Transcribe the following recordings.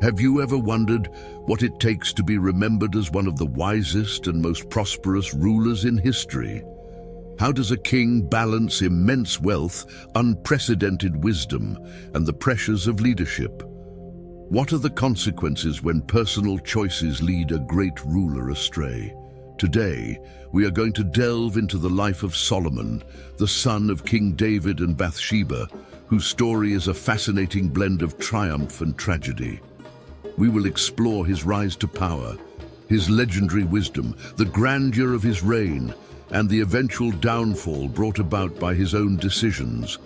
Have you ever wondered what it takes to be remembered as one of the wisest and most prosperous rulers in history? How does a king balance immense wealth, unprecedented wisdom, and the pressures of leadership? What are the consequences when personal choices lead a great ruler astray? Today, we are going to delve into the life of Solomon, the son of King David and Bathsheba, whose story is a fascinating blend of triumph and tragedy. We will explore his rise to power, his legendary wisdom, the grandeur of his reign, and the eventual downfall brought about by his own decisions.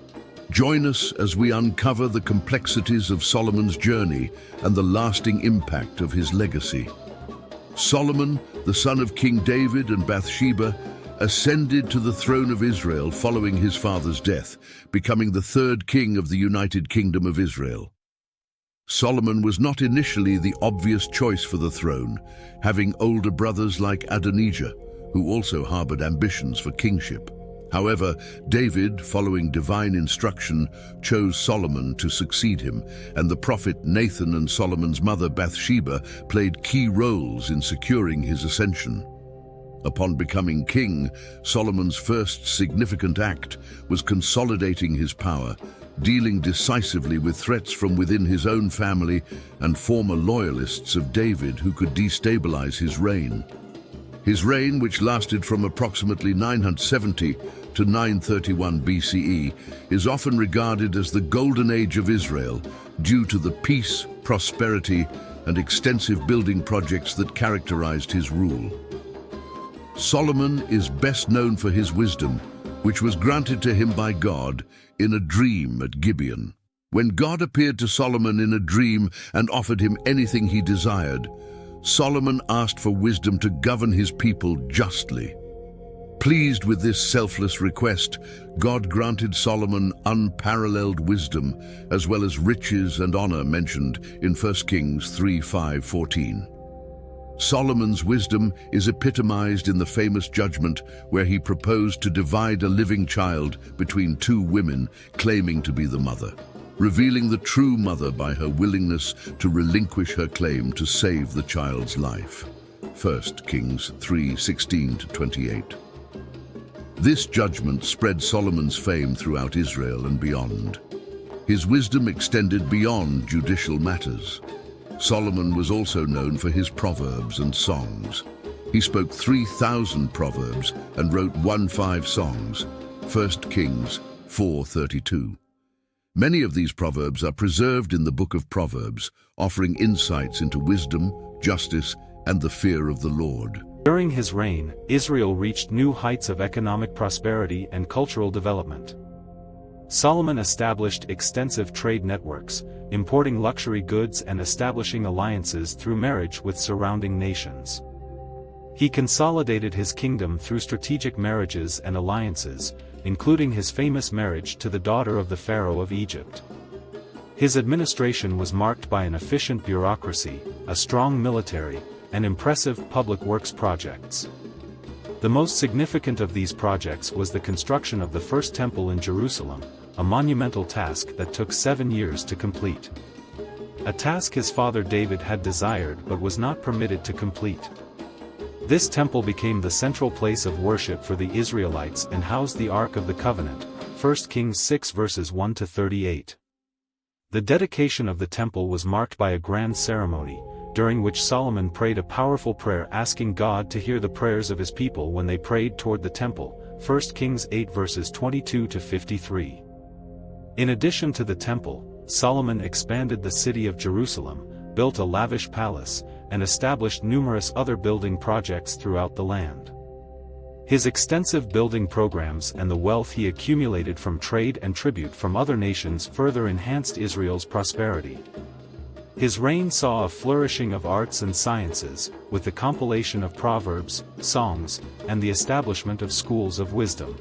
Join us as we uncover the complexities of Solomon's journey and the lasting impact of his legacy. Solomon, the son of King David and Bathsheba, ascended to the throne of Israel following his father's death, becoming the third king of the United Kingdom of Israel. Solomon was not initially the obvious choice for the throne, having older brothers like Adonijah, who also harbored ambitions for kingship. However, David, following divine instruction, chose Solomon to succeed him, and the prophet Nathan and Solomon's mother Bathsheba played key roles in securing his ascension. Upon becoming king, Solomon's first significant act was consolidating his power, dealing decisively with threats from within his own family and former loyalists of David who could destabilize his reign. His reign, which lasted from approximately 970 to 931 BCE, is often regarded as the golden age of Israel due to the peace, prosperity, and extensive building projects that characterized his rule. Solomon is best known for his wisdom, which was granted to him by God in a dream at Gibeon. When God appeared to Solomon in a dream and offered him anything he desired, Solomon asked for wisdom to govern his people justly. Pleased with this selfless request, God granted Solomon unparalleled wisdom, as well as riches and honor mentioned in 1 Kings 3:5-14. Solomon's wisdom is epitomized in the famous judgment where he proposed to divide a living child between two women claiming to be the mother, revealing the true mother by her willingness to relinquish her claim to save the child's life. 1 Kings 3:16-28. This judgment spread Solomon's fame throughout Israel and beyond. His wisdom extended beyond judicial matters. Solomon was also known for his proverbs and songs. He spoke 3,000 proverbs and wrote 15 songs, 1 Kings 4:32. Many of these proverbs are preserved in the book of Proverbs, offering insights into wisdom, justice, and the fear of the Lord. During his reign, Israel reached new heights of economic prosperity and cultural development. Solomon established extensive trade networks, importing luxury goods and establishing alliances through marriage with surrounding nations. He consolidated his kingdom through strategic marriages and alliances, including his famous marriage to the daughter of the Pharaoh of Egypt. His administration was marked by an efficient bureaucracy, a strong military, and impressive public works projects. The most significant of these projects was the construction of the first temple in Jerusalem, a monumental task that took 7 years to complete. A task his father David had desired but was not permitted to complete. This temple became the central place of worship for the Israelites and housed the Ark of the Covenant, 1 Kings 6 verses 1-38. The dedication of the temple was marked by a grand ceremony, during which Solomon prayed a powerful prayer asking God to hear the prayers of his people when they prayed toward the temple, 1 Kings 8 verses 22-53. In addition to the temple, Solomon expanded the city of Jerusalem, built a lavish palace, and established numerous other building projects throughout the land. His extensive building programs and the wealth he accumulated from trade and tribute from other nations further enhanced Israel's prosperity. His reign saw a flourishing of arts and sciences, with the compilation of proverbs, songs, and the establishment of schools of wisdom.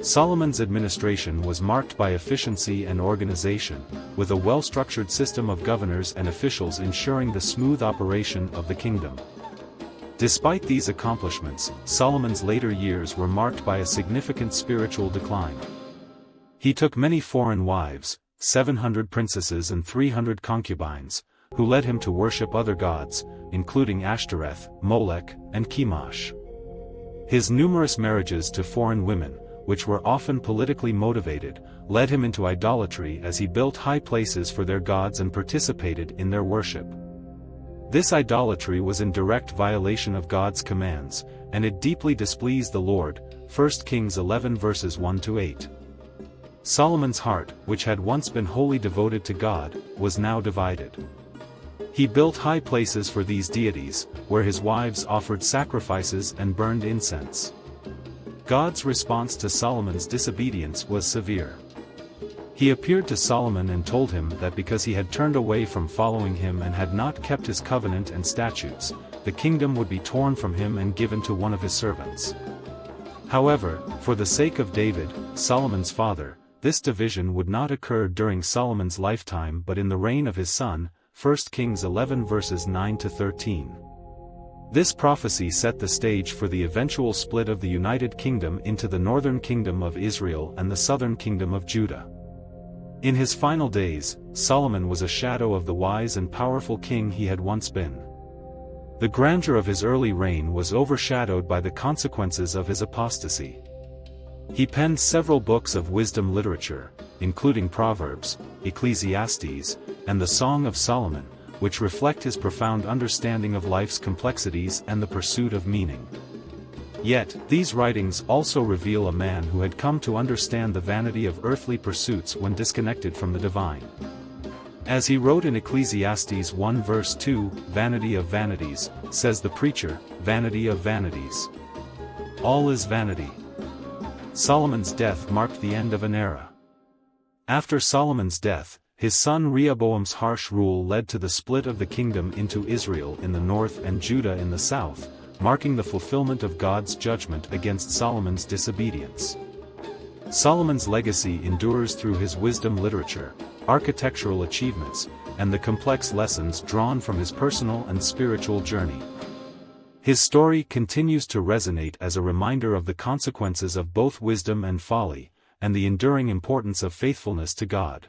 Solomon's administration was marked by efficiency and organization, with a well-structured system of governors and officials ensuring the smooth operation of the kingdom. Despite these accomplishments, Solomon's later years were marked by a significant spiritual decline. He took many foreign wives, 700 princesses and 300 concubines, who led him to worship other gods, including Ashtoreth, Molech, and Chemosh. His numerous marriages to foreign women, which were often politically motivated, led him into idolatry as he built high places for their gods and participated in their worship. This idolatry was in direct violation of God's commands, and it deeply displeased the Lord. 1 Kings 11 verses 1-8. Solomon's heart, which had once been wholly devoted to God, was now divided. He built high places for these deities, where his wives offered sacrifices and burned incense. God's response to Solomon's disobedience was severe. He appeared to Solomon and told him that because he had turned away from following him and had not kept his covenant and statutes, the kingdom would be torn from him and given to one of his servants. However, for the sake of David, Solomon's father, this division would not occur during Solomon's lifetime but in the reign of his son. 1 Kings 11 verses 9-13. This prophecy set the stage for the eventual split of the United Kingdom into the northern kingdom of Israel and the southern kingdom of Judah. In his final days, Solomon was a shadow of the wise and powerful king he had once been. The grandeur of his early reign was overshadowed by the consequences of his apostasy. He penned several books of wisdom literature, including Proverbs, Ecclesiastes, and the Song of Solomon, which reflect his profound understanding of life's complexities and the pursuit of meaning. Yet, these writings also reveal a man who had come to understand the vanity of earthly pursuits when disconnected from the divine. As he wrote in Ecclesiastes 1 verse 2, "Vanity of vanities, says the preacher, vanity of vanities. All is vanity." Solomon's death marked the end of an era. After Solomon's death, his son Rehoboam's harsh rule led to the split of the kingdom into Israel in the north and Judah in the south, marking the fulfillment of God's judgment against Solomon's disobedience. Solomon's legacy endures through his wisdom literature, architectural achievements, and the complex lessons drawn from his personal and spiritual journey. His story continues to resonate as a reminder of the consequences of both wisdom and folly, and the enduring importance of faithfulness to God.